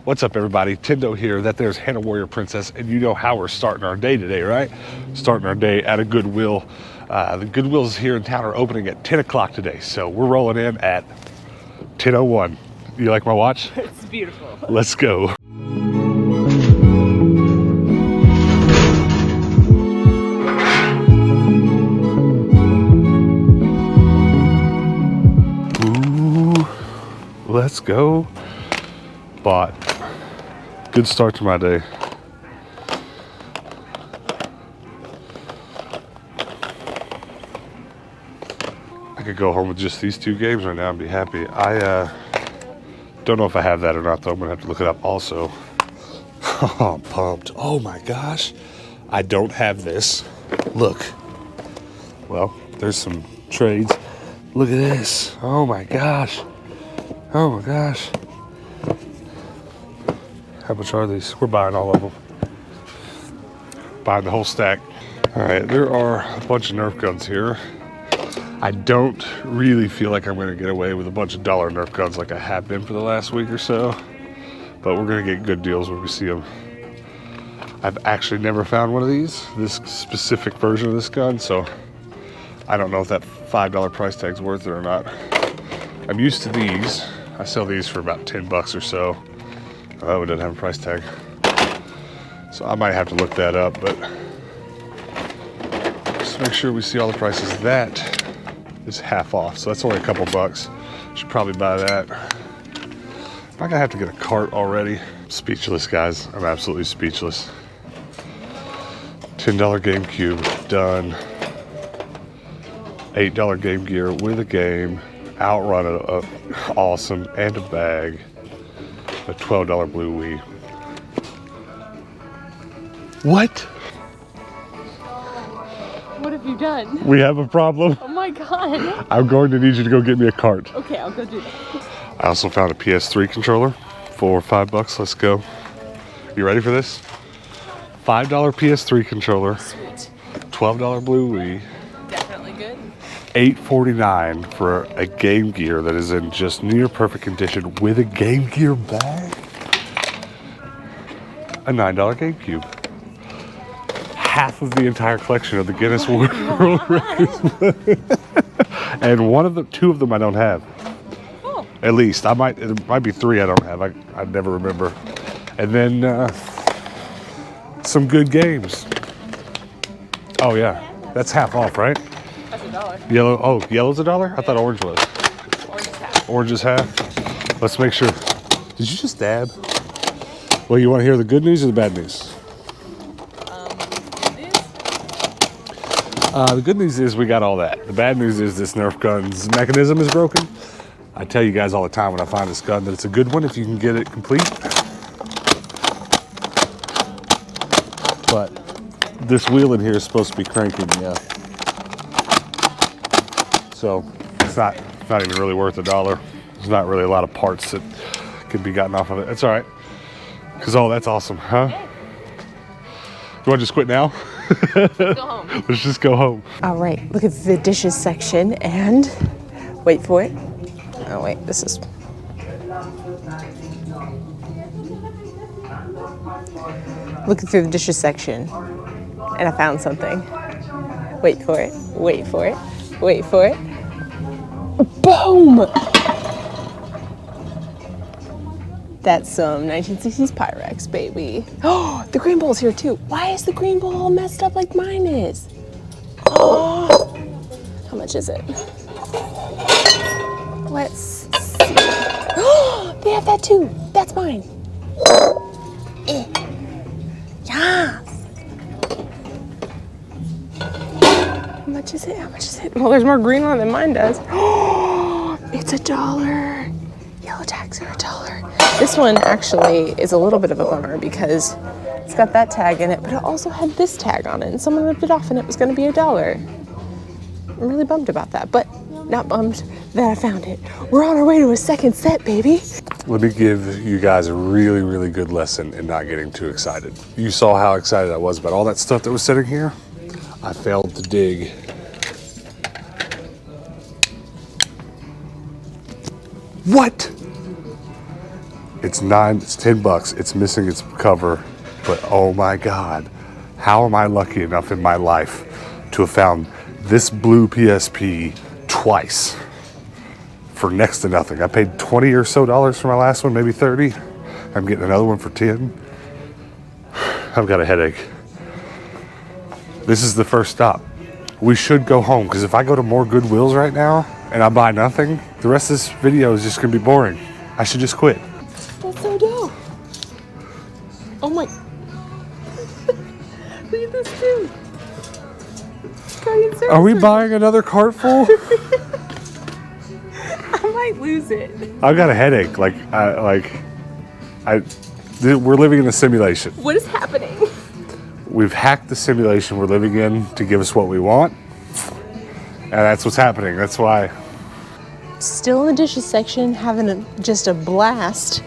What's up, everybody? Tendo here. That there's Hannah Warrior Princess, and you know how we're starting our day today, right? Starting our day at a Goodwill. The Goodwills here in town are opening at 10 o'clock today, so we're rolling in at 10:01. You like my watch? It's beautiful. Let's go. Ooh, let's go. Bought. Good start to my day. I could go home with just these two games right now and be happy. I don't know if I have that or not, though. I'm gonna have to look it up also. Oh, I'm pumped. Oh my gosh. I don't have this. Look. Well, there's some trades. Look at this. Oh my gosh. Oh my gosh. How much are these? We're buying all of them. Buying the whole stack. All right, there are a bunch of Nerf guns here. I don't really feel like I'm gonna get away with a bunch of dollar Nerf guns like I have been for the last week or so, but we're gonna get good deals when we see them. I've actually never found one of these, this specific version of this gun, so I don't know if that $5 price tag's worth it or not. I'm used to these. I sell these for about 10 bucks or so. Oh, it doesn't have a price tag. So I might have to look that up, but just make sure we see all the prices. That is half off, so that's only a couple bucks. Should probably buy that. I'm not gonna have to get a cart already. I'm speechless, guys. I'm absolutely speechless. $10 GameCube, done. $8 Game Gear with a game. Outrun, awesome, and a bag. A $12 Blue Wii. What? What have you done? We have a problem. Oh my god. I'm going to need you to go get me a cart. Okay, I'll go do that. I also found a PS3 controller for $5. Let's go. You ready for this? $5 PS3 controller. Sweet. $12 Blue Wii. Definitely good. $8.49 for a Game Gear that is in just near perfect condition with a Game Gear bag. A $9 GameCube. Half of the entire collection of the Guinness World Records. And two of them I don't have. Oh. At least. It might be three I don't have. I never remember. And then some good games. Oh yeah. That's half off, right? That's $1. Yellow. Oh, yellow's $1? I thought orange was. Orange is half. Orange is half. Let's make sure. Did you just dab? Well, you want to hear the good news or the bad news? The good news is we got all that. The bad news is this Nerf gun's mechanism is broken. I tell you guys all the time when I find this gun that it's a good one if you can get it complete. But this wheel in here is supposed to be cranking, yeah. So it's not even really worth $1. There's not really a lot of parts that can be gotten off of it. That's all right. Because, oh, that's awesome, huh? You want to just quit now? Let's go home. Let's just go home. All right, look at the dishes section and wait for it. Oh wait, this is. Looking through the dishes section and I found something. Wait for it, wait for it, wait for it. Boom! That's some 1960s Pyrex, baby. Oh, the green bowl's here too. Why is the green bowl all messed up like mine is? Oh, how much is it? Let's see. Oh, they have that too. That's mine. Yes. How much is it? How much is it? Well, there's more green on it than mine does. Oh, it's $1. Yellow tags are $1. This one actually is a little bit of a bummer because it's got that tag in it, but it also had this tag on it, and someone ripped it off and it was gonna be $1. I'm really bummed about that, but not bummed that I found it. We're on our way to a second set, baby. Let me give you guys a really, really good lesson in not getting too excited. You saw how excited I was about all that stuff that was sitting here. I failed to dig. What? It's $10. It's missing its cover, but oh my God, how am I lucky enough in my life to have found this blue PSP twice for next to nothing? I paid $20 or so for my last one, maybe 30. I'm getting another one for 10. I've got a headache. This is the first stop. We should go home, because if I go to more Goodwills right now and I buy nothing, the rest of this video is just gonna be boring. I should just quit. That's so dope. Oh my. Look at this too. Are we buying another cart full? I might lose it. I've got a headache. We're living in a simulation. What is happening? We've hacked the simulation we're living in to give us what we want. And that's what's happening. That's why. Still in the dishes section, having just a blast.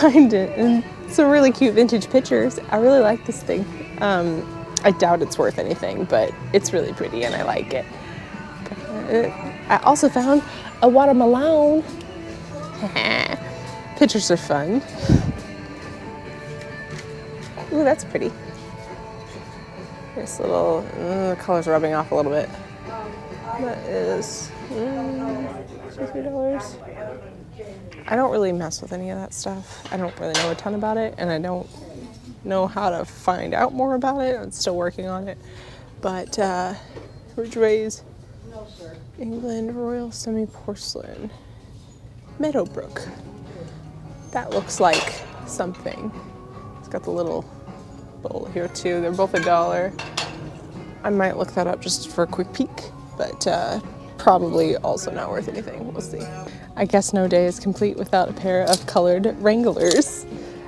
Find it. And some really cute vintage pictures. I really like this thing. I doubt it's worth anything, but it's really pretty and I like it. I also found a watermelon. Pictures are fun. Ooh, that's pretty. This little, the color's rubbing off a little bit. That is $63. I don't really mess with any of that stuff. I don't really know a ton about it, and I don't know how to find out more about it. I'm still working on it. But Ridgway's England Royal Semi-Porcelain Meadowbrook. That looks like something. It's got the little bowl here too. They're both $1. I might look that up just for a quick peek, but probably also not worth anything. We'll see. I guess no day is complete without a pair of colored Wranglers.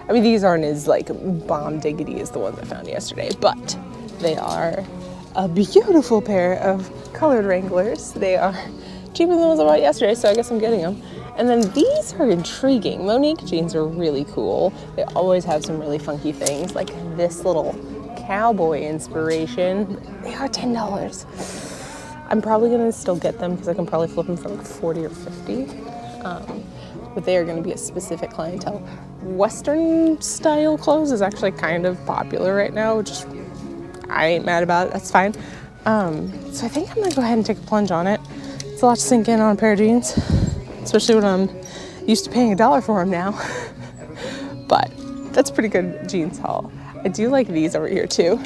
I mean, these aren't as like bomb diggity as the ones I found yesterday, but they are a beautiful pair of colored Wranglers. They are cheaper than the ones I bought yesterday, so I guess I'm getting them. And then these are intriguing. Monique jeans are really cool. They always have some really funky things, like this little cowboy inspiration. They are $10. I'm probably gonna still get them because I can probably flip them for like 40 or 50. But they are gonna be a specific clientele. Western style clothes is actually kind of popular right now, which is, I ain't mad about it, that's fine. So I think I'm gonna go ahead and take a plunge on it. It's a lot to sink in on a pair of jeans, especially when I'm used to paying $1 for them now. But that's a pretty good jeans haul. I do like these over here too.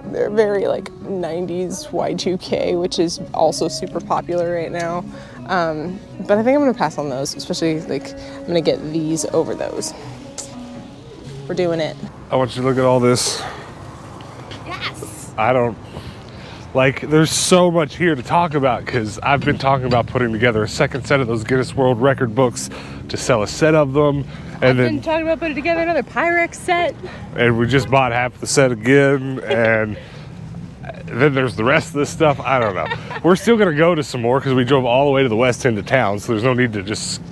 They're very like 90s Y2K, which is also super popular right now. But I think I'm gonna pass on those, especially like I'm gonna get these over those. We're doing it. I want you to look at all this. Yes. I don't, like, there's so much here to talk about because I've been talking about putting together a second set of those Guinness World Record books to sell a set of them. And I've been talking about putting together another Pyrex set. And we just bought half the set again. And then there's the rest of this stuff. I don't know. We're still going to go to some more because we drove all the way to the west end of town. So there's no need to just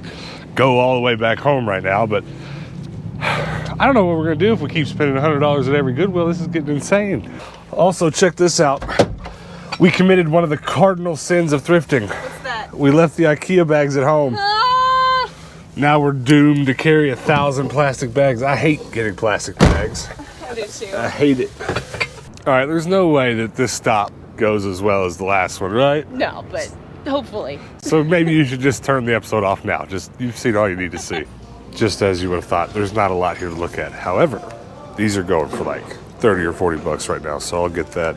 go all the way back home right now. But I don't know what we're going to do if we keep spending $100 at every Goodwill. This is getting insane. Also, check this out. We committed one of the cardinal sins of thrifting. What's that? We left the IKEA bags at home. Ah! Now we're doomed to carry 1,000 plastic bags. I hate getting plastic bags. I do too. I hate it. All right, there's no way that this stop goes as well as the last one, right? No, but hopefully. So maybe you should just turn the episode off now. You've seen all you need to see. Just as you would have thought, there's not a lot here to look at. However, these are going for like 30 or 40 bucks right now, so I'll get that.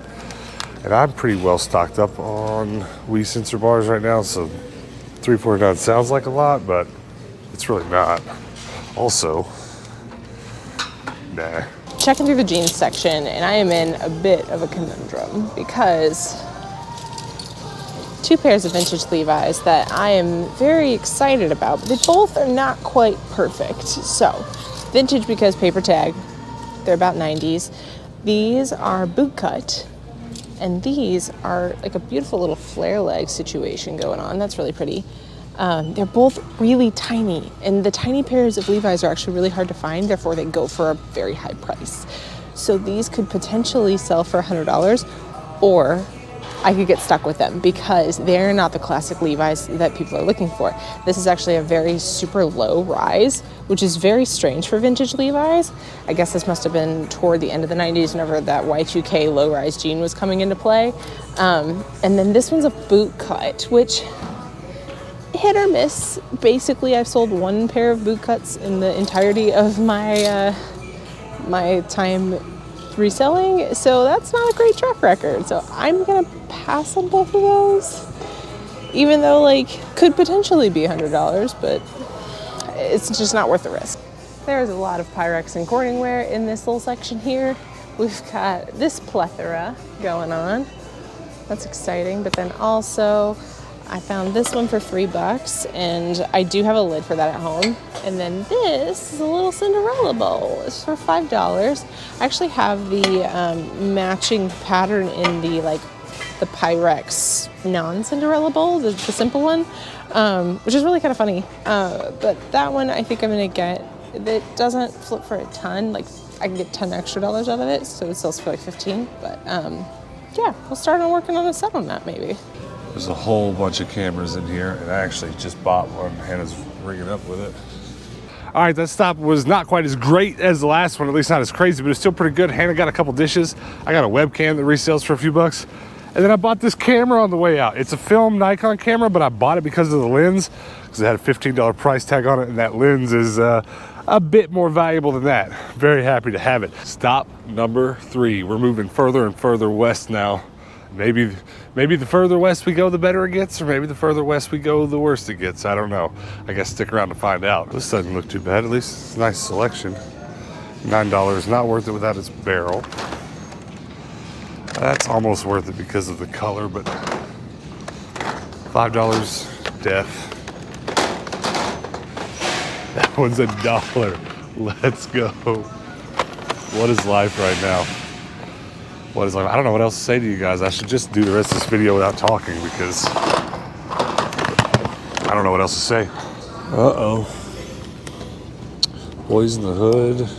And I'm pretty well stocked up on wee sensor bars right now, so $3.49 sounds like a lot, but it's really not. Also, nah. Checking through the jeans section, and I am in a bit of a conundrum because two pairs of vintage Levi's that I am very excited about, but they both are not quite perfect. So, vintage because paper tag, they're about 90s. These are boot cut, and these are like a beautiful little flare leg situation going on. That's really pretty. They're both really tiny, and the tiny pairs of Levi's are actually really hard to find, therefore they go for a very high price. So these could potentially sell for $100, or I could get stuck with them because they're not the classic Levi's that people are looking for. This is actually a very super low rise, which is very strange for vintage Levi's. I guess this must have been toward the end of the 90s whenever that Y2K low rise jean was coming into play. And then this one's a boot cut, which hit or miss. Basically, I've sold one pair of boot cuts in the entirety of my my time reselling, so that's not a great track record. So I'm gonna pass on both of those, even though like could potentially be $100, but it's just not worth the risk. There's a lot of Pyrex and Corningware in this little section here. We've got this plethora going on. That's exciting, but then also I found this one for $3 and I do have a lid for that at home. And then this is a little Cinderella bowl. It's for $5. I actually have the matching pattern in the the Pyrex non-Cinderella bowl, the simple one, which is really kind of funny. But that one I think I'm gonna get. It doesn't flip for a ton. Like I can get $10 extra out of it, so it sells for like 15. But yeah, we'll start on working on a set on that maybe. There's a whole bunch of cameras in here, and I actually just bought one. Hannah's rigging up with it. All right, that stop was not quite as great as the last one, at least not as crazy, but it's still pretty good. Hannah got a couple dishes. I got a webcam that resells for a few bucks. And then I bought this camera on the way out. It's a film Nikon camera, but I bought it because of the lens, because it had a $15 price tag on it, and that lens is a bit more valuable than that. Very happy to have it. Stop number 3. We're moving further and further west now. Maybe the further west we go, the better it gets, or maybe the further west we go, the worse it gets. I don't know. I guess stick around to find out. This doesn't look too bad. At least it's a nice selection. $9, not worth it without its barrel. That's almost worth it because of the color, but $5 def. That one's $1. Let's go. What is life right now? What is life? I don't know what else to say to you guys. I should just do the rest of this video without talking because I don't know what else to say. Uh-oh. Boys in the Hood.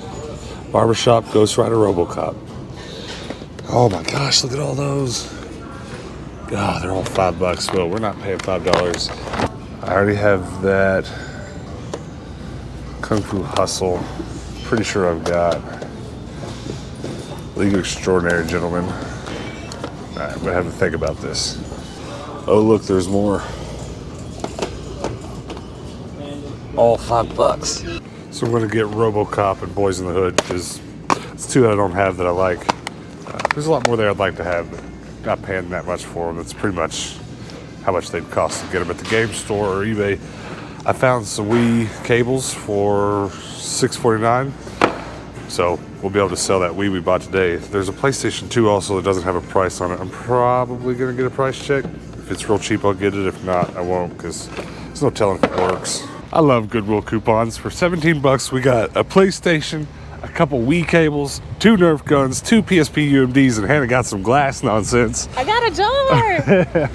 Barbershop, Ghost Rider, RoboCop. Oh my gosh, look at all those. God, they're all $5. Well, we're not paying $5. I already have that Kung Fu Hustle. Pretty sure I've got League of Extraordinary Gentlemen. All right, I'm gonna have to think about this. Oh, look, there's more. All $5. So I'm gonna get RoboCop and Boys in the Hood because it's two that I don't have that I like. There's a lot more there I'd like to have, but not paying that much for them. That's pretty much how much they'd cost to get them at the game store or eBay. I found some Wii cables for $6.49, so we'll be able to sell that Wii we bought today. There's a PlayStation 2 also that doesn't have a price on it. I'm probably gonna get a price check. If it's real cheap, I'll get it. If not, I won't, because there's no telling if it works. I love Goodwill coupons. For $17, we got a PlayStation, a couple Wii cables, 2 Nerf guns, 2 PSP UMDs, and Hannah got some glass nonsense. I got $1.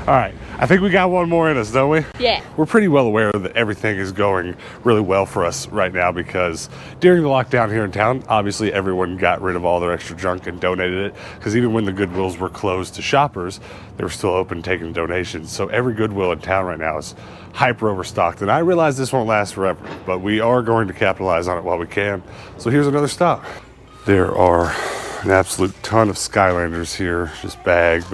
All right, I think we got one more in us, don't we? Yeah. We're pretty well aware that everything is going really well for us right now because during the lockdown here in town, obviously everyone got rid of all their extra junk and donated it, because even when the Goodwills were closed to shoppers, they were still open taking donations. So every Goodwill in town right now is hyper overstocked, and I realize this won't last forever, but we are going to capitalize on it while we can. So here's another stop. There are an absolute ton of Skylanders here, just bag.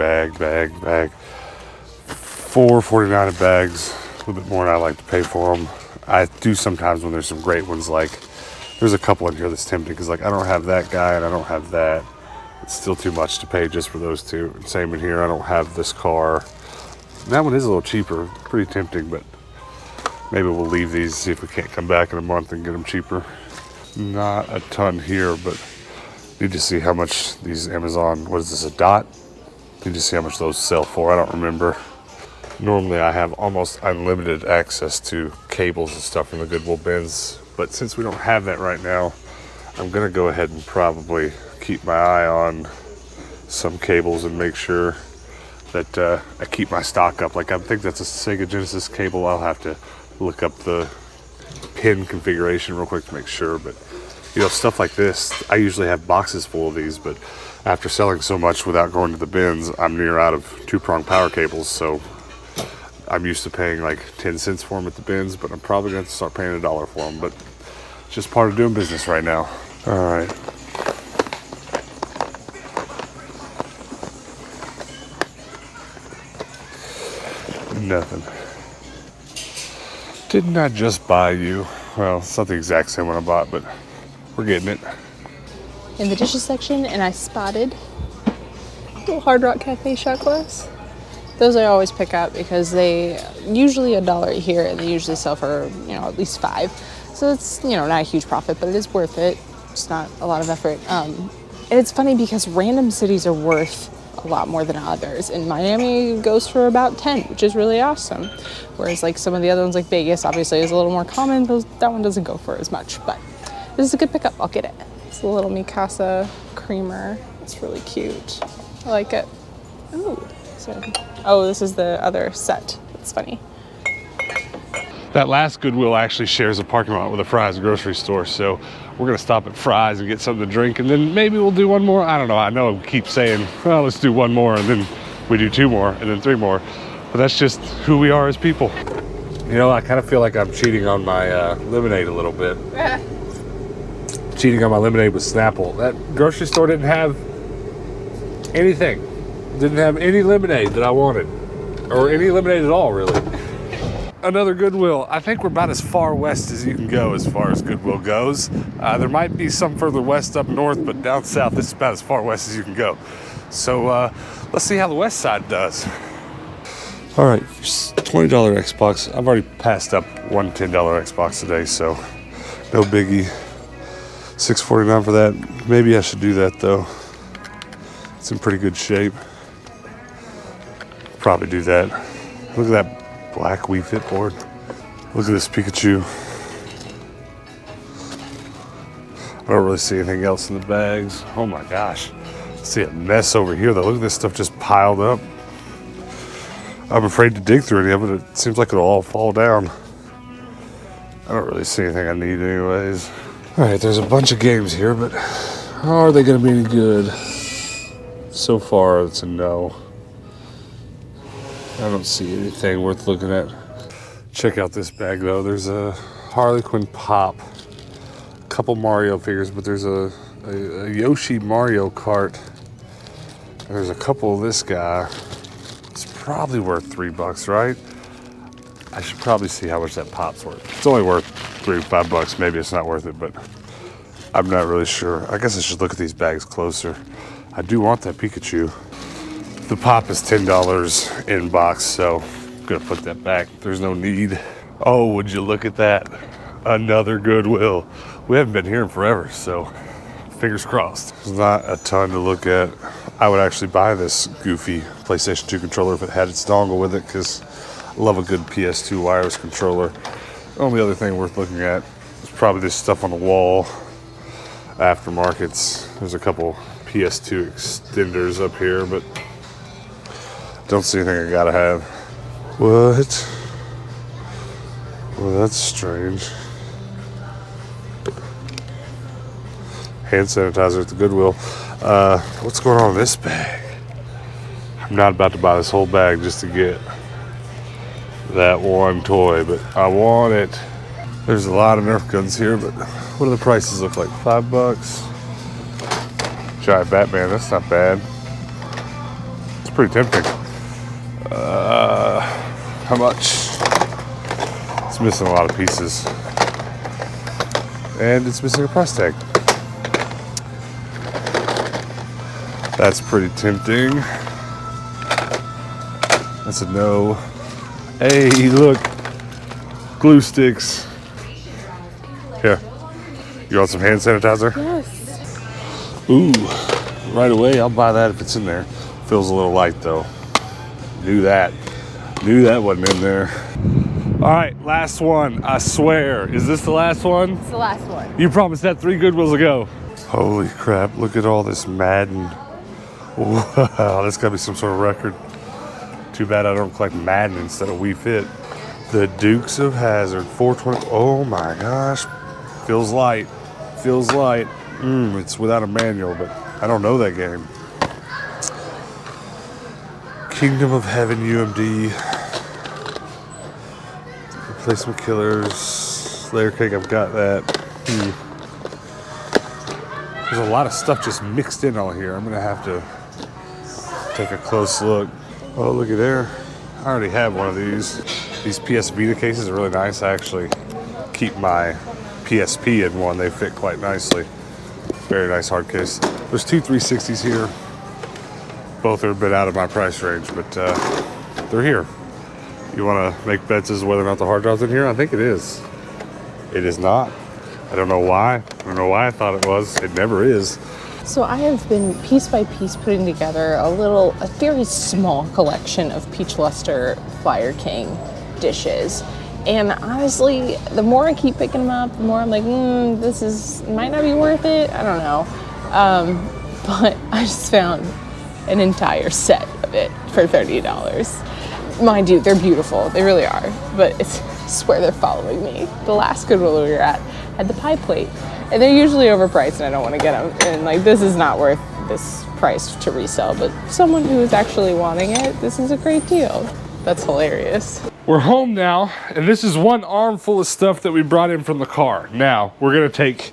$4.49 a bags, a little bit more than I like to pay for them. I do sometimes when there's some great ones, like there's a couple in here that's tempting because like I don't have that guy and I don't have that. It's still too much to pay just for those two. Same in here, I don't have this car. That one is a little cheaper, pretty tempting, but maybe we'll leave these, see if we can't come back in a month and get them cheaper. Not a ton here, but need to see how much these Amazon, what is this, a dot? Need to see how much those sell for, I don't remember. Normally I have almost unlimited access to cables and stuff from the Goodwill bins, but since we don't have that right now, I'm gonna go ahead and probably keep my eye on some cables and make sure that I keep my stock up. Like I think that's a Sega Genesis cable. I'll have to look up the pin configuration real quick to make sure, but You know, stuff like this, I usually have boxes full of these, but after selling so much without going to the bins, I'm near out of 2-prong power cables, so I'm used to paying like 10 cents for them at the bins, but I'm probably going to start paying $1 for them, but it's just part of doing business right now. All right. Nothing. Didn't I just buy you? Well, it's not the exact same one I bought, but we're getting it. In the dishes section, and I spotted little Hard Rock Cafe shot glass. Those I always pick up because they usually $1 here, and they usually sell for, you know, at least $5. So it's, you know, not a huge profit, but it is worth it. It's not a lot of effort. And it's funny because random cities are worth a lot more than others. In Miami, it goes for about 10, which is really awesome. Whereas like some of the other ones, like Vegas, obviously is a little more common. That one doesn't go for as much, but this is a good pickup. I'll get it. It's a little Mikasa creamer. It's really cute. I like it. Ooh. Oh, this is the other set. It's funny. That last Goodwill actually shares a parking lot with a Fry's grocery store, so we're gonna stop at Fry's and get something to drink, and then maybe we'll do one more. I don't know. I know I keep saying, well, let's do one more, and then we do 2 more, and then 3 more. But that's just who we are as people. You know, I kind of feel like I'm cheating on my lemonade a little bit. Cheating on my lemonade with Snapple. That grocery store didn't have anything. Didn't have any lemonade that I wanted, or any lemonade at all, really. Another Goodwill. I think we're about as far west as you can go as far as Goodwill goes. There might be some further west up north, but down south, this is about as far west as you can go. So let's see how the west side does. All right, $20 Xbox. I've already passed up one $10 Xbox today, so no biggie. $6.49 for that. Maybe I should do that though. It's in pretty good shape. Probably do that. Look at that black Wii Fit board. Look at this Pikachu. I don't really see anything else in the bags. Oh my gosh. I see a mess over here though. Look at this stuff just piled up. I'm afraid to dig through any of it. It seems like it'll all fall down. I don't really see anything I need anyways. All right, there's a bunch of games here, but are they gonna be any good? So far, it's a no. I don't see anything worth looking at. Check out this bag though. There's a Harley Quinn pop, a couple Mario figures, but there's a Yoshi Mario Kart. There's a couple of this guy. It's probably worth $3, right? I should probably see how much that pop's worth. It's only worth $3 or $5. Maybe it's not worth it, but I'm not really sure. I guess I should look at these bags closer. I do want that Pikachu. The pop is $10 in box, so I'm gonna put that back. There's no need. Oh, would you look at that? Another Goodwill. We haven't been here in forever, so fingers crossed. There's not a ton to look at. I would actually buy this goofy PlayStation 2 controller if it had its dongle with it, because I love a good PS2 wireless controller. The only other thing worth looking at is probably this stuff on the wall. Aftermarkets. There's a couple PS2 extenders up here, but don't see anything I gotta have. What? Well, that's strange. Hand sanitizer at the Goodwill. What's going on in this bag? I'm not about to buy this whole bag just to get that one toy, but I want it. There's a lot of Nerf guns here, but what do the prices look like? $5? Giant Batman, that's not bad. It's pretty tempting. How much? It's missing a lot of pieces. And it's missing a price tag. That's pretty tempting. That's a no. Hey, look. Glue sticks. Here. You want some hand sanitizer? Yes. Ooh, right away, I'll buy that if it's in there. Feels a little light though. Knew that wasn't in there. All right, last one, I swear. Is this the last one? It's the last one. You promised that 3 Goodwills ago. Holy crap, look at all this Madden. Wow, that's gotta be some sort of record. Too bad I don't collect Madden instead of Wii Fit. The Dukes of Hazzard, 420. Oh my gosh, feels light. feels light. It's without a manual, but I don't know that game. Kingdom of Heaven UMD. Replacement Killers. Layer Cake, I've got that. There's a lot of stuff just mixed in all here. I'm gonna have to take a close look. Oh, looky there. I already have one of these. These PS Vita cases are really nice. I actually keep my PSP in one. They fit quite nicely. Very nice hard case. There's two 360s here. Both are a bit out of my price range, but they're here. You want to make bets as to whether or not the hard drive's in here? I think it is. It is not. I don't know why. I don't know why I thought it was. It never is. So I have been piece by piece putting together a very small collection of Peach Luster Fire King dishes. And honestly, the more I keep picking them up, the more I'm like, might not be worth it. I don't know. But I just found an entire set of it for $30. Mind you, they're beautiful. They really are. But I swear they're following me. The last Goodwill we were at had the pie plate. And they're usually overpriced and I don't want to get them. And like, this is not worth this price to resell. But someone who is actually wanting it, this is a great deal. That's hilarious. We're home now, and this is one armful of stuff that we brought in from the car. Now, we're gonna take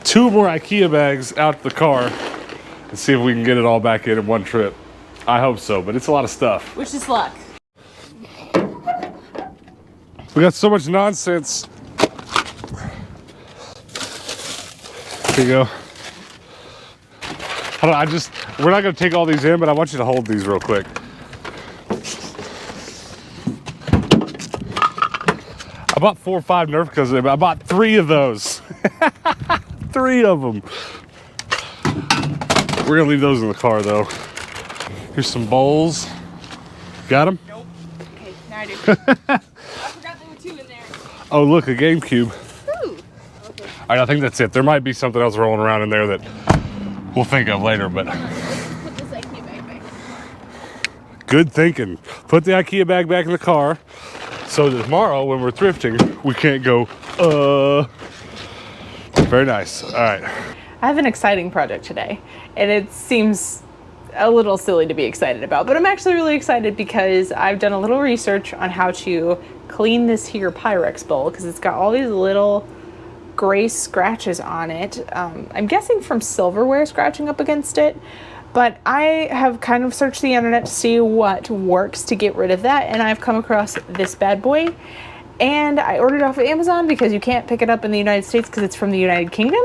2 more IKEA bags out the car and see if we can get it all back in one trip. I hope so, but it's a lot of stuff. Wish us luck. We got so much nonsense. Here you go. We're not gonna take all these in, but I want you to hold these real quick. I bought 4 or 5 Nerf guns. I bought 3 of those. 3 of them. We're gonna leave those in the car though. Here's some bowls. Got them? Nope. Okay, now I do. I forgot there were 2 in there. Oh, look, a GameCube. Ooh. Okay. All right, I think that's it. There might be something else rolling around in there that we'll think of later, but. Let's put this IKEA bag back. Good thinking. Put the IKEA bag back in the car so that tomorrow when we're thrifting, we can't go, Very nice. All right. I have an exciting project today, and it seems a little silly to be excited about, but I'm actually really excited because I've done a little research on how to clean this here Pyrex bowl because it's got all these little gray scratches on it. I'm guessing from silverware scratching up against it, but I have kind of searched the internet to see what works to get rid of that, and I've come across this bad boy. And I ordered it off of Amazon because you can't pick it up in the United States because it's from the United Kingdom,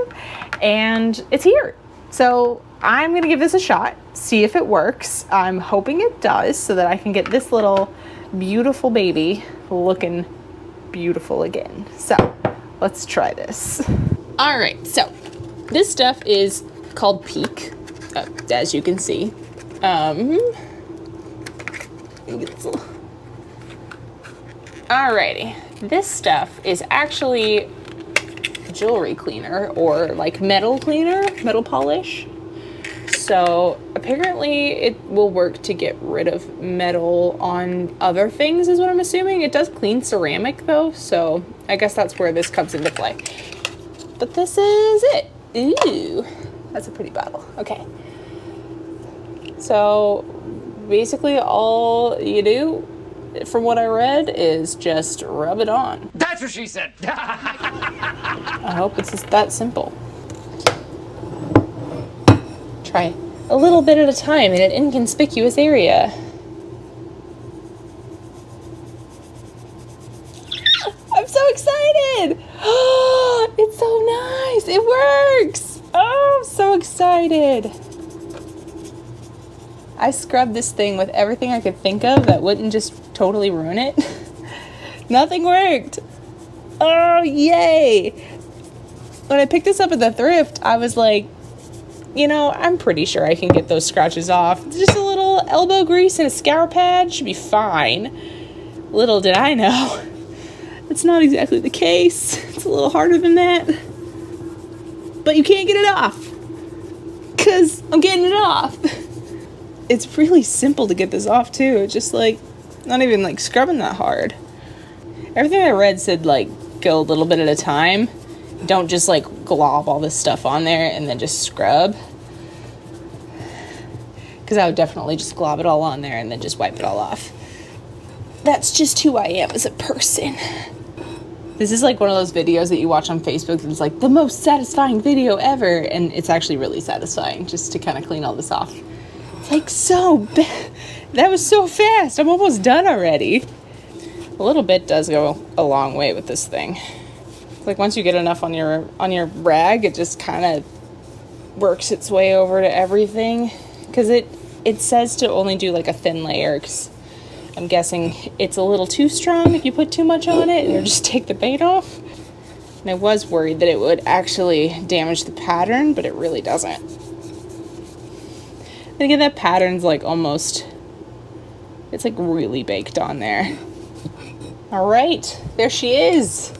and it's here. So I'm gonna give this a shot, see if it works. I'm hoping it does so that I can get this little beautiful baby looking beautiful again. So let's try this. All right, so this stuff is called Peak, as you can see. Alrighty, this stuff is actually jewelry cleaner or like metal cleaner, metal polish. So apparently it will work to get rid of metal on other things is what I'm assuming. It does clean ceramic though, so I guess that's where this comes into play. But this is it. Ooh, that's a pretty bottle. Okay. So basically all you do, from what I read, is just rub it on. That's what she said. I hope it's just that simple. Try a little bit at a time in an inconspicuous area. I'm so excited! It's so nice! It works! Oh, I'm so excited! I scrubbed this thing with everything I could think of that wouldn't just totally ruin it. Nothing worked. Oh, yay. When I picked this up at the thrift, I was like, you know, I'm pretty sure I can get those scratches off. Just a little elbow grease and a scour pad should be fine. Little did I know, it's not exactly the case. It's a little harder than that. But you can't get it off. 'Cause I'm getting it off. It's really simple to get this off too. It's just like, not even like scrubbing that hard. Everything I read said like go a little bit at a time. Don't just like glob all this stuff on there and then just scrub. Because I would definitely just glob it all on there and then just wipe it all off. That's just who I am as a person. This is like one of those videos that you watch on Facebook that's like the most satisfying video ever. And it's actually really satisfying just to kind of clean all this off. It's like that was so fast. I'm almost done already. A little bit does go a long way with this thing. It's like once you get enough on your rag, it just kind of works its way over to everything. Because it says to only do like a thin layer. 'Cause I'm guessing it's a little too strong if you put too much on it or just take the paint off. And I was worried that it would actually damage the pattern, but it really doesn't. And again, that pattern's like it's like really baked on there. All right, there she is.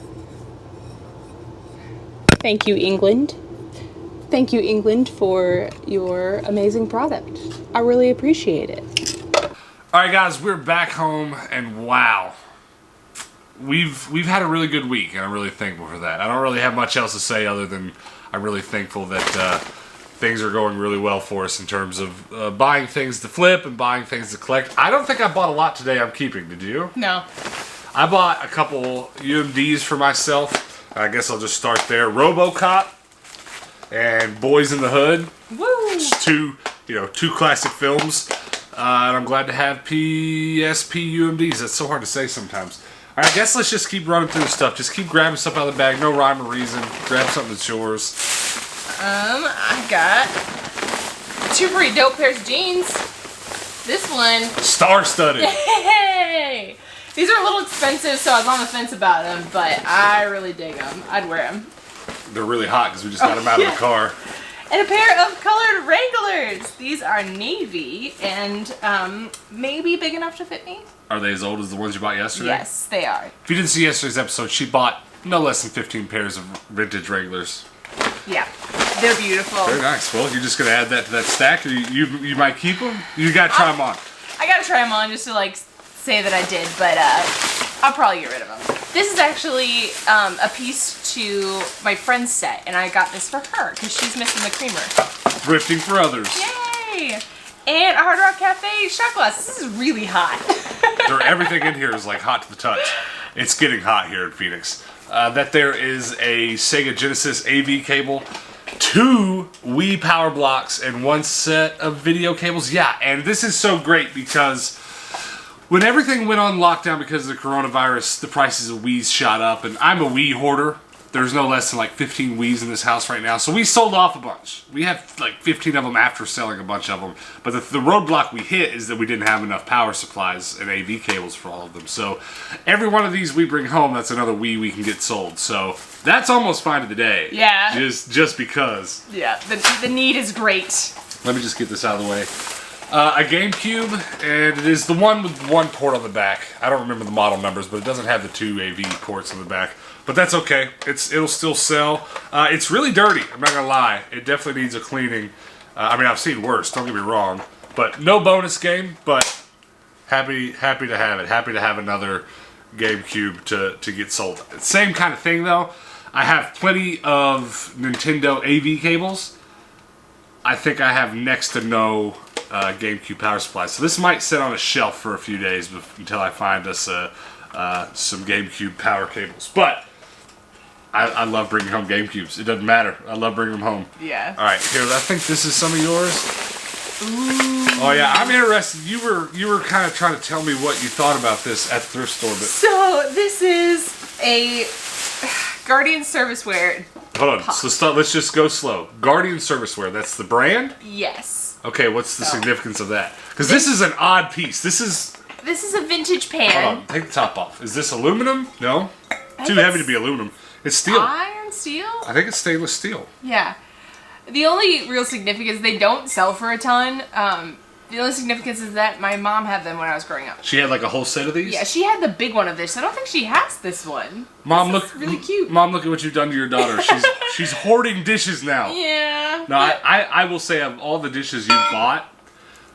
Thank you, England. Thank you, England, for your amazing product. I really appreciate it. All right, guys, we're back home, and wow, we've had a really good week, and I'm really thankful for that. I don't really have much else to say other than I'm really thankful that things are going really well for us in terms of buying things to flip and buying things to collect. I don't think I bought a lot today I'm keeping. Did you? No. I bought a couple UMDs for myself. I guess I'll just start there. RoboCop and Boys in the Hood. Woo! Just two classic films. And I'm glad to have PSP UMDs. That's so hard to say sometimes. All right, I guess let's just keep running through the stuff. Just keep grabbing stuff out of the bag. No rhyme or reason. Grab something that's yours. I got 2 pretty dope pairs of jeans. This one. Star-studded. Hey! These are a little expensive, so I was on the fence about them, but I really dig them. I'd wear them. They're really hot because we just got them out of the car. And a pair of colored Wranglers. These are navy and maybe big enough to fit me. Are they as old as the ones you bought yesterday? Yes, they are. If you didn't see yesterday's episode, she bought no less than 15 pairs of vintage Wranglers. Yeah, they're beautiful. Very nice. Well, you're just going to add that to that stack, or you might keep them? You got to try them on. I got to try them on just to like say that I did, but I'll probably get rid of them. This is actually a piece to my friend's set, and I got this for her because she's missing the creamer. Thrifting for others. Yay! And a Hard Rock Cafe shot glass. This is really hot. Everything in here is like hot to the touch. It's getting hot here in Phoenix. That there is a Sega Genesis AV cable, 2 Wii power blocks, and 1 set of video cables. Yeah, and this is so great because when everything went on lockdown because of the coronavirus, the prices of Wiis shot up, and I'm a Wii hoarder. There's no less than like 15 Wiis in this house right now, so we sold off a bunch. We have like 15 of them after selling a bunch of them, but the roadblock we hit is that we didn't have enough power supplies and AV cables for all of them. So every one of these we bring home, that's another Wii we can get sold. So that's almost fine of the day. Yeah. Just because. Yeah, the need is great. Let me just get this out of the way. A GameCube, and it is the one with 1 port on the back. I don't remember the model numbers, but it doesn't have the 2 AV ports on the back. But that's okay. It'll still sell. It's really dirty. I'm not gonna lie. It definitely needs a cleaning. I mean, I've seen worse. Don't get me wrong. But no bonus game. But happy to have it. Happy to have another GameCube to get sold. Same kind of thing though. I have plenty of Nintendo AV cables. I think I have next to no GameCube power supply. So this might sit on a shelf for a few days until I find us some GameCube power cables. But I love bringing home GameCubes. It doesn't matter. I love bringing them home. Yeah. All right, here. I think this is some of yours. Ooh. Oh yeah, I'm interested. You were kind of trying to tell me what you thought about this at the thrift store, but so this is a Guardian Serviceware. hold on. So let's just go slow. Guardian Serviceware. That's the brand. Yes. Okay, what's the significance of that? Because this is an odd piece. This is a vintage pan. Hold on, take the top off. Is this aluminum? No? Too heavy to be aluminum. It's steel. Iron steel? I think it's stainless steel. Yeah. The only real significance, they don't sell for a ton. The only significance is that my mom had them when I was growing up. She had like a whole set of these? Yeah, she had the big one of this. I don't think she has this one. Mom, This is really cute. Mom, look at what you've done to your daughter. She's hoarding dishes now. Yeah. No, I will say of all the dishes you bought,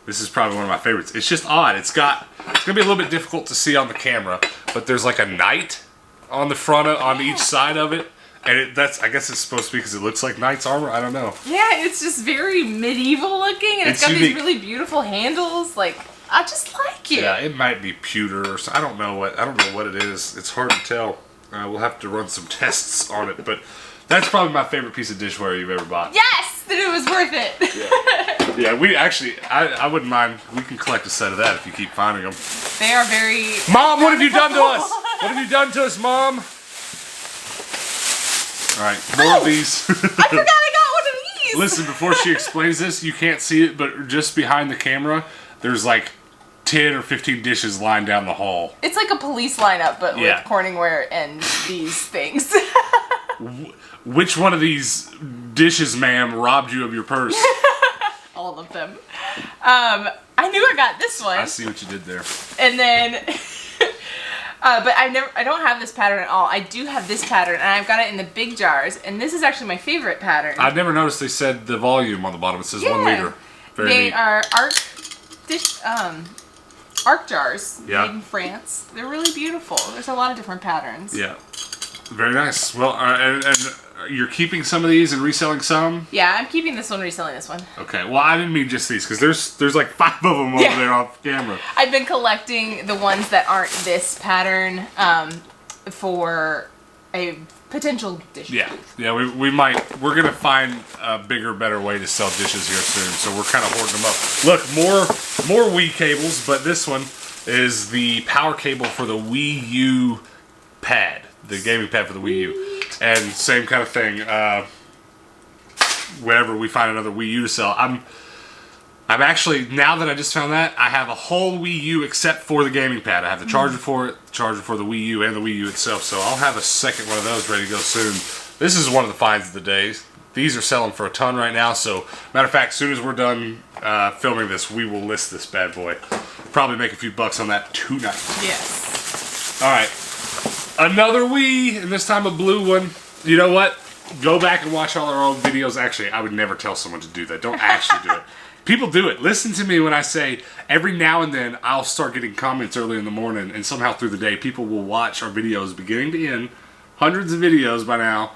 this is probably one of my favorites. It's just odd. It's gonna be a little bit difficult to see on the camera, but there's like a knight on the front on each side of it, And I guess it's supposed to be because it looks like knight's armor. I don't know. Yeah, it's just very medieval looking, and it's got unique. these really beautiful handles. Like, I just like it. Yeah, it might be pewter or I don't know what it is. It's hard to tell. We'll have to run some tests on it, but that's probably my favorite piece of dishware you've ever bought. Yes, that it was worth it. Yeah, we actually, I wouldn't mind. We can collect a set of that if you keep finding them. They are very... Mom, what have you done to us? What have you done to us, Mom? All right, more of these. I forgot I got one of these. Listen, before she explains this, you can't see it, but just behind the camera, there's like 10 or 15 dishes lined down the hall. It's like a police lineup, but with Corningware and these things. Which one of these dishes, ma'am, robbed you of your purse? All of them. I knew I got this one. I see what you did there. And then, but I don't have this pattern at all. I do have this pattern, and I've got it in the big jars. And this is actually my favorite pattern. I've never noticed they said the volume on the bottom. It says 1 liter. Very they neat. are arc jars made in France. They're really beautiful. There's a lot of different patterns. Yeah. Very nice. Well, and you're keeping some of these and reselling some? Yeah, I'm keeping this one, reselling this one. Okay. Well, I didn't mean just these, because there's like 5 of them over there off camera. I've been collecting the ones that aren't this pattern for a potential dish. Yeah. We're going to find a bigger, better way to sell dishes here soon, so we're kind of hoarding them up. Look, more Wii cables, but this one is the power cable for the Wii U pad. The gaming pad for the Wii U. And same kind of thing. Whenever we find another Wii U to sell, I'm actually, now that I just found that, I have a whole Wii U except for the gaming pad. I have the charger for it, the charger for the Wii U, and the Wii U itself. So I'll have a second one of those ready to go soon. This is one of the finds of the day. These are selling for a ton right now. So, matter of fact, as soon as we're done filming this, we will list this bad boy. Probably make a few bucks on that tonight. Yes. All right. Another Wii, and this time a blue one. You know what? Go back and watch all our old videos. Actually, I would never tell someone to do that. Don't actually do it. People do it. Listen to me when I say every now and then I'll start getting comments early in the morning, and somehow through the day people will watch our videos beginning to end, hundreds of videos by now,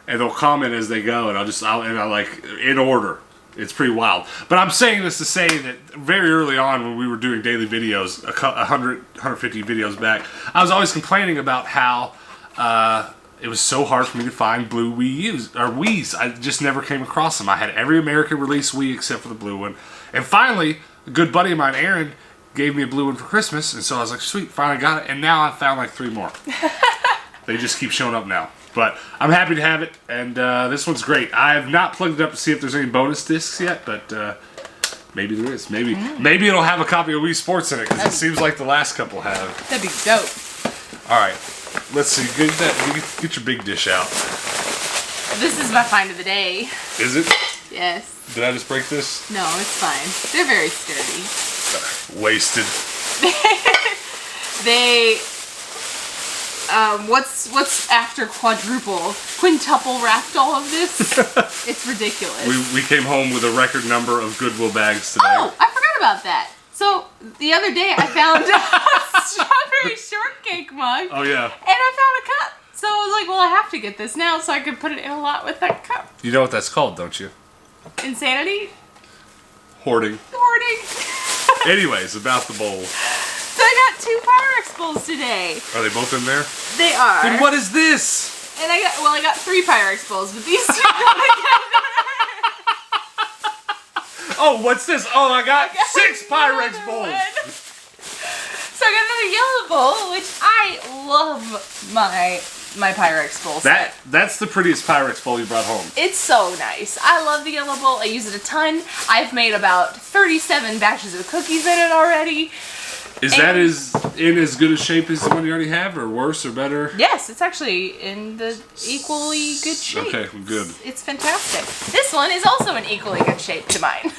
and they'll comment as they go, and I like in order. It's pretty wild. But I'm saying this to say that very early on when we were doing daily videos, 150 videos back, I was always complaining about how it was so hard for me to find blue Wiis. I just never came across them. I had every American release Wii except for the blue one. And finally, a good buddy of mine, Aaron, gave me a blue one for Christmas. And so I was like, sweet, finally got it. And now I've found like 3 more. They just keep showing up now. But I'm happy to have it, and this one's great. I have not plugged it up to see if there's any bonus discs yet, but maybe there is. Maybe it'll have a copy of Wii Sports in it, because it seems like the last couple have. That'd be dope. All right, let's see. Get your big dish out. This is my find of the day. Is it? Yes. Did I just break this? No, it's fine. They're very sturdy. Wasted. They... what's after quintuple wrapped all of this? It's ridiculous. We came home with a record number of Goodwill bags today. Oh, I forgot about that. So the other day I found a strawberry shortcake mug. Oh yeah. And I found a cup. So I was like, well, I have to get this now so I can put it in a lot with that cup. You know what that's called, don't you? Insanity? Hoarding. Hoarding. Anyways, about the bowl. So I got 2 Pyrex bowls today. Are they both in there? They are. Then what is this? And I got 3 Pyrex bowls, but these 2 go together. Oh, what's this? Oh, I got 6 Pyrex bowls. So I got another yellow bowl, which I love my Pyrex bowl set. That's the prettiest Pyrex bowl you brought home. It's so nice. I love the yellow bowl. I use it a ton. I've made about 37 batches of cookies in it already. Is that in as good a shape as the one you already have, or worse, or better? Yes, it's actually in the equally good shape. Okay, good. It's fantastic. This one is also in equally good shape to mine,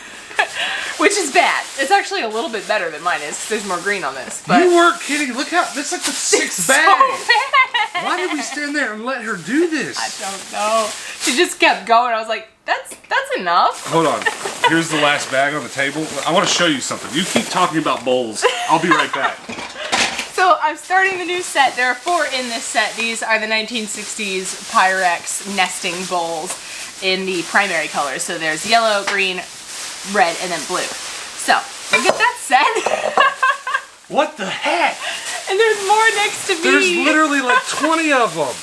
which is bad. It's actually a little bit better than mine is, because there's more green on this. But you weren't kidding. Look how, that's like the 6th bag. So bad. Why did we stand there and let her do this? I don't know. She just kept going. I was like, that's enough. Hold on. Here's the last bag on the table. I want to show you something. You keep talking about bowls. I'll be right back. So So I'm starting the new set. There are 4 in this set. These are the 1960s Pyrex nesting bowls in the primary colors. So there's yellow, green, red, and then blue. So we'll get that set. What the heck? And there's more next to me. There's literally like 20 of them.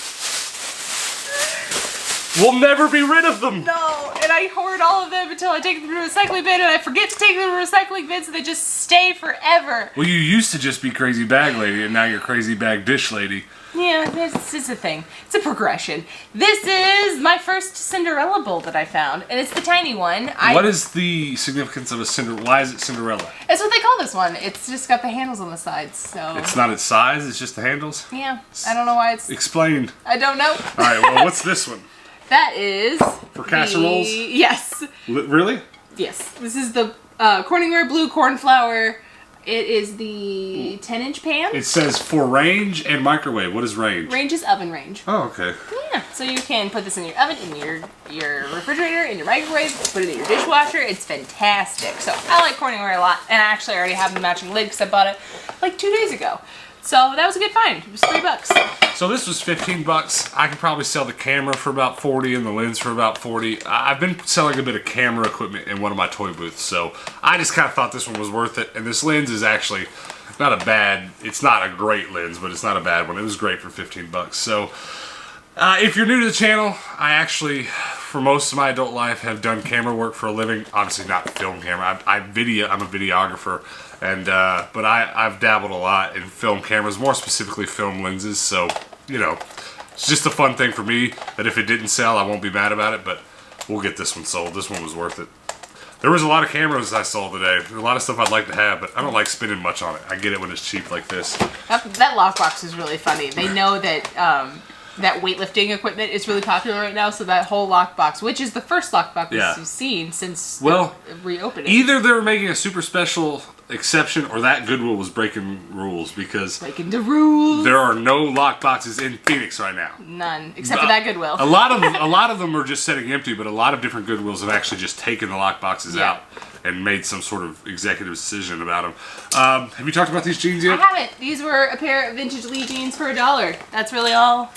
We'll never be rid of them. No, and I hoard all of them until I take them to the recycling bin, and I forget to take them to the recycling bin, so they just stay forever. Well, you used to just be crazy bag lady, and now you're crazy bag dish lady. Yeah, it's a thing. It's a progression. This is my first Cinderella bowl that I found, and it's the tiny one. What is the significance of a Cinderella? Why is it Cinderella? That's what they call this one. It's just got the handles on the sides, so... It's not its size, it's just the handles? Yeah, I don't know why it's... Explain. I don't know. Alright, well, what's this one? That is... For casseroles? Yes. Really? Yes. This is the Corningware Blue Corn Flour. It is the 10-inch pan. It says for range and microwave. What is range? Range is oven range. Oh, okay. Yeah, so you can put this in your oven, in your refrigerator, in your microwave, put it in your dishwasher. It's fantastic. So I like Corningware a lot, and I actually already have the matching lid because I bought it like 2 days ago. So that was a good find. It was $3. So this was 15 bucks. I could probably sell the camera for about 40 and the lens for about 40. I've been selling a bit of camera equipment in one of my toy booths, so I just kind of thought this one was worth it. And this lens is actually not a bad, it's not a great lens, but it's not a bad one. It was great for 15 bucks. So if you're new to the channel, I actually, for most of my adult life, have done camera work for a living. Obviously not film camera. I'm a videographer. And but I've dabbled a lot in film cameras, more specifically film lenses, so you know, it's just a fun thing for me that if it didn't sell I won't be mad about it, but we'll get this one sold. This one was worth it. There was a lot of cameras I sold today. A lot of stuff I'd like to have, but I don't like spending much on it. I get it when it's cheap like this. That lockbox is really funny. They know that that weightlifting equipment is really popular right now, so that whole lockbox, which is the first lockbox we've seen since reopening. Either they were making a super special exception or that Goodwill was breaking rules, because breaking the rules. There are no lockboxes in Phoenix right now. None, except for that Goodwill. a lot of them are just sitting empty, but a lot of different Goodwills have actually just taken the lockboxes out and made some sort of executive decision about them. Have you talked about these jeans yet? I haven't. These were a pair of vintage Lee jeans for $1. That's really all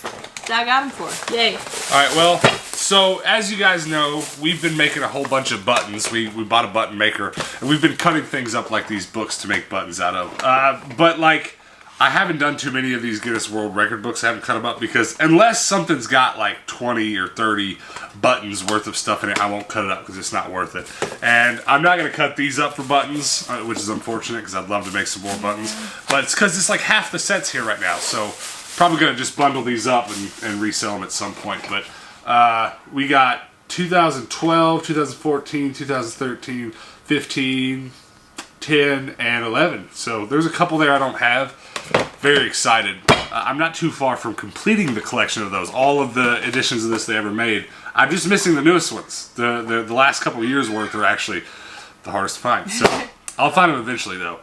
that I got them for. Yay. Alright, well, so as you guys know, we've been making a whole bunch of buttons. We bought a button maker, and we've been cutting things up like these books to make buttons out of. But like, I haven't done too many of these Guinness World Record books. I haven't cut them up because unless something's got like 20 or 30 buttons worth of stuff in it, I won't cut it up because it's not worth it. And I'm not going to cut these up for buttons, which is unfortunate because I'd love to make some more buttons. But it's because it's like half the sets here right now, so probably going to just bundle these up and resell them at some point. But we got 2012, 2014, 2013, 15, 10, and 11. So there's a couple there I don't have. Very excited. I'm not too far from completing the collection of those. All of the editions of this they ever made. I'm just missing the newest ones. The last couple of years worth are actually the hardest to find. So I'll find them eventually though.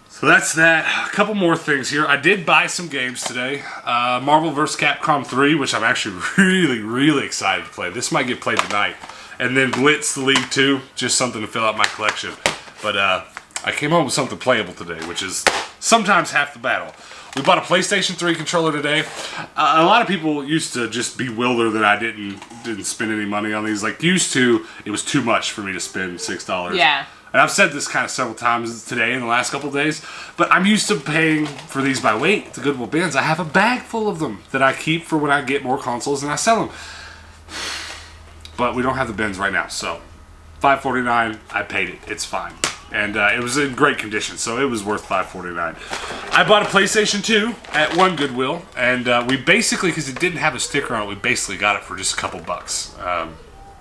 So that's that. A couple more things here. I did buy some games today. Marvel vs. Capcom 3, which I'm actually really excited to play. This might get played tonight. And then Blitz the League 2, just something to fill out my collection. But I came home with something playable today, which is sometimes half the battle. We bought a PlayStation 3 controller today. A lot of people used to just bewilder that I didn't spend any money on these. Like, used to, it was too much for me to spend $6. Yeah. And I've said this kind of several times today in the last couple of days, but I'm used to paying for these by weight, the Goodwill bins. I have a bag full of them that I keep for when I get more consoles and I sell them. But we don't have the bins right now, so $5.49, I paid it. It's fine. And it was in great condition, so it was worth $5.49. I bought a PlayStation 2 at one Goodwill, and we basically, because it didn't have a sticker on it, we basically got it for just a couple bucks.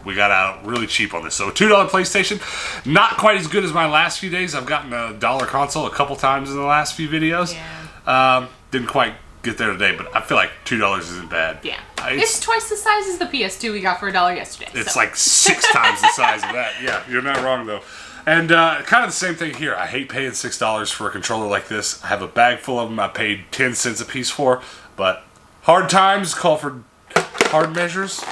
We got out really cheap on this. So a $2 PlayStation, not quite as good as my last few days. I've gotten a $1 console a couple times in the last few videos. Yeah. Didn't quite get there today, but I feel like $2 isn't bad. Yeah. It's twice the size as the PS2 we got for $1 yesterday. It's like 6 times the size of that. Yeah, you're not wrong though. And kind of the same thing here. I hate paying $6 for a controller like this. I have a bag full of them I paid 10 cents a piece for, but hard times call for hard measures.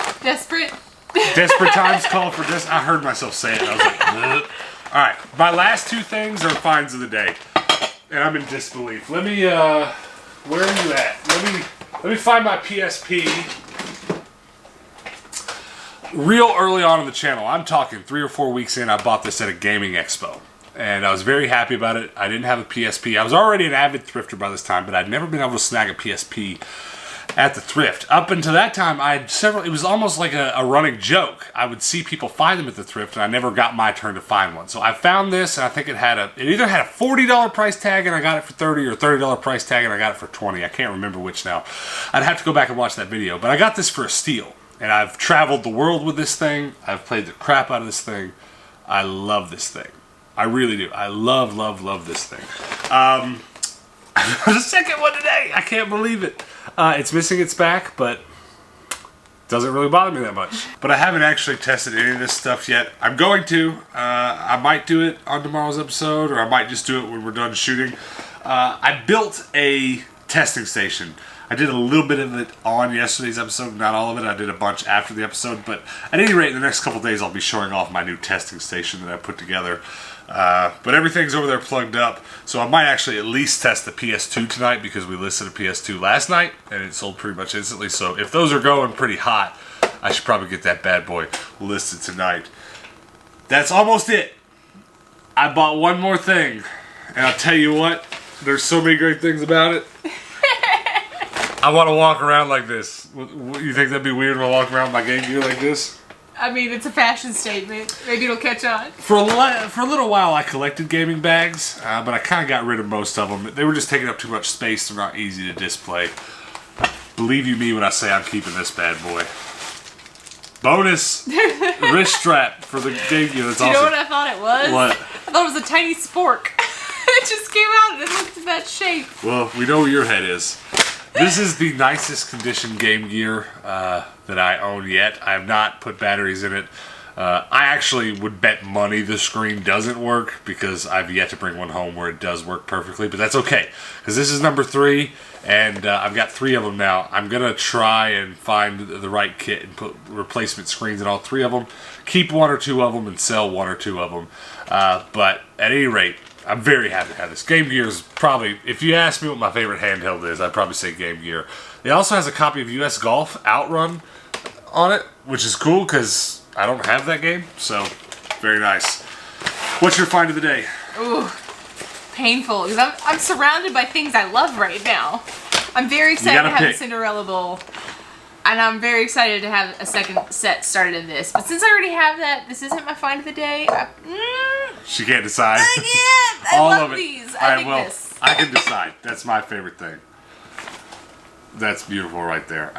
Desperate times call for this. I heard myself say it. I was like, ugh. All right, my last two things are finds of the day. and I'm in disbelief. Let me, where are you at? Let me find my PSP. Real early on in the channel, I'm talking 3 or 4 weeks in, I bought this at a gaming expo. And I was very happy about it. I didn't have a PSP. I was already an avid thrifter by this time, but I'd never been able to snag a PSP at the thrift. Up until that time, I had several. It was almost like a running joke. I would see people find them at the thrift, and I never got my turn to find one. So I found this, and I think it either had a $40 price tag, and I got it for $30, or $30 price tag, and I got it for $20. I can't remember which now. I'd have to go back and watch that video. But I got this for a steal, and I've traveled the world with this thing. I've played the crap out of this thing. I love this thing. I really do. I love, love, love this thing. The second one today. I can't believe it. It's missing its back, but doesn't really bother me that much. But I haven't actually tested any of this stuff yet. I'm going to. I might do it on tomorrow's episode, or I might just do it when we're done shooting. I built a testing station. I did a little bit of it on yesterday's episode, not all of it. I did a bunch after the episode, but at any rate, in the next couple days, I'll be showing off my new testing station that I put together. But everything's over there plugged up, so I might actually at least test the PS2 tonight, because we listed a PS2 last night, and it sold pretty much instantly. So if those are going pretty hot, I should probably get that bad boy listed tonight. That's almost it. I bought one more thing, and I'll tell you what, there's so many great things about it. I want to walk around like this. You think that'd be weird when I walk around with my game gear like this? I mean, it's a fashion statement. Maybe it'll catch on. For a little while, I collected gaming bags, but I kind of got rid of most of them. They were just taking up too much space. They're not easy to display. Believe you me when I say I'm keeping this bad boy. Bonus wrist strap for the game gear. That's awesome. You know what I thought it was? What? I thought it was a tiny spork. It just came out and it looked in that shape. Well, we know where your head is. This is the nicest condition game gear that I own yet. I have not put batteries in it. I actually would bet money the screen doesn't work, because I've yet to bring one home where it does work perfectly. But that's okay, because this is number 3, and I've got 3 of them now. I'm going to try and find the right kit and put replacement screens in all 3 of them. Keep 1 or 2 of them and sell 1 or 2 of them. But at any rate, I'm very happy to have this. Game Gear is probably, if you ask me what my favorite handheld is, I'd probably say Game Gear. It also has a copy of US Golf Outrun on it, which is cool because I don't have that game, so very nice. What's your find of the day? Ooh, painful, because I'm surrounded by things I love right now. I'm very excited to have a Cinderella bowl, and I'm very excited to have a second set started in this. But since I already have that, this isn't my find of the day. She can't decide. I can't. I love these. I think this. I can decide. That's my favorite thing. That's beautiful right there.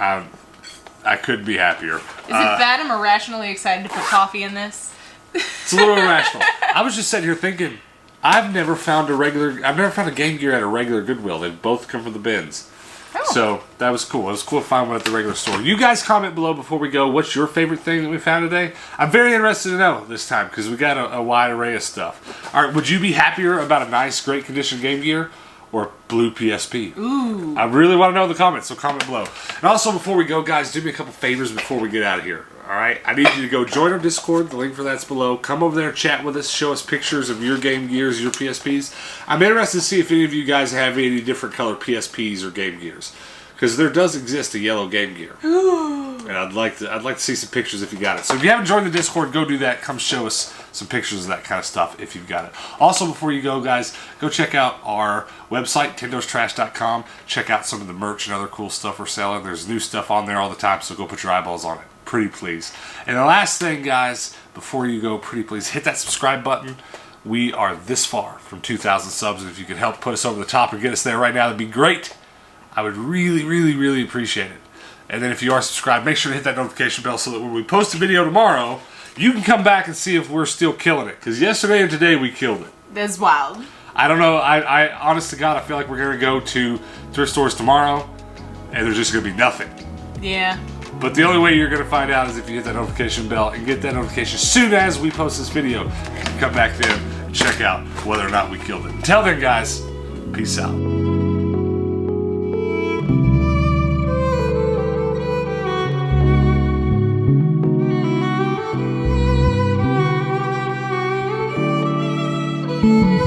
I couldn't be happier. Is it bad I'm irrationally excited to put coffee in this? It's a little irrational. I was just sitting here thinking, I've never found a Game Gear at a regular Goodwill. They both come from the bins. Oh. So that was cool. It was cool to find one at the regular store. You guys comment below before we go. What's your favorite thing that we found today? I'm very interested to know this time, because we got a wide array of stuff. All right, would you be happier about a nice, great condition Game Gear or blue PSP? Ooh. I really want to know in the comments, so comment below. And also, before we go, guys, do me a couple favors before we get out of here. All right, I need you to go join our Discord. The link for that's below. Come over there, chat with us, show us pictures of your Game Gears, your PSPs. I'm interested to see if any of you guys have any different color PSPs or Game Gears, because there does exist a yellow Game Gear, and I'd like to see some pictures if you got it. So if you haven't joined the Discord, go do that. Come show us some pictures of that kind of stuff if you've got it. Also, before you go, guys, go check out our website, tindowstrash.com. Check out some of the merch and other cool stuff we're selling. There's new stuff on there all the time, so go put your eyeballs on it. Pretty please. And the last thing, guys, before you go, pretty please, hit that subscribe button. We are this far from 2,000 subs, and if you could help put us over the top and get us there right now, that'd be great. I would really, really, really appreciate it. And then if you are subscribed, make sure to hit that notification bell so that when we post a video tomorrow, you can come back and see if we're still killing it. Because yesterday and today, we killed it. That's wild. I don't know. I honest to God, I feel like we're going to go to thrift stores tomorrow, and there's just going to be nothing. Yeah. But the only way you're going to find out is if you hit that notification bell and get that notification as soon as we post this video. You can come back then and check out whether or not we killed it. Until then, guys, peace out. Thank you.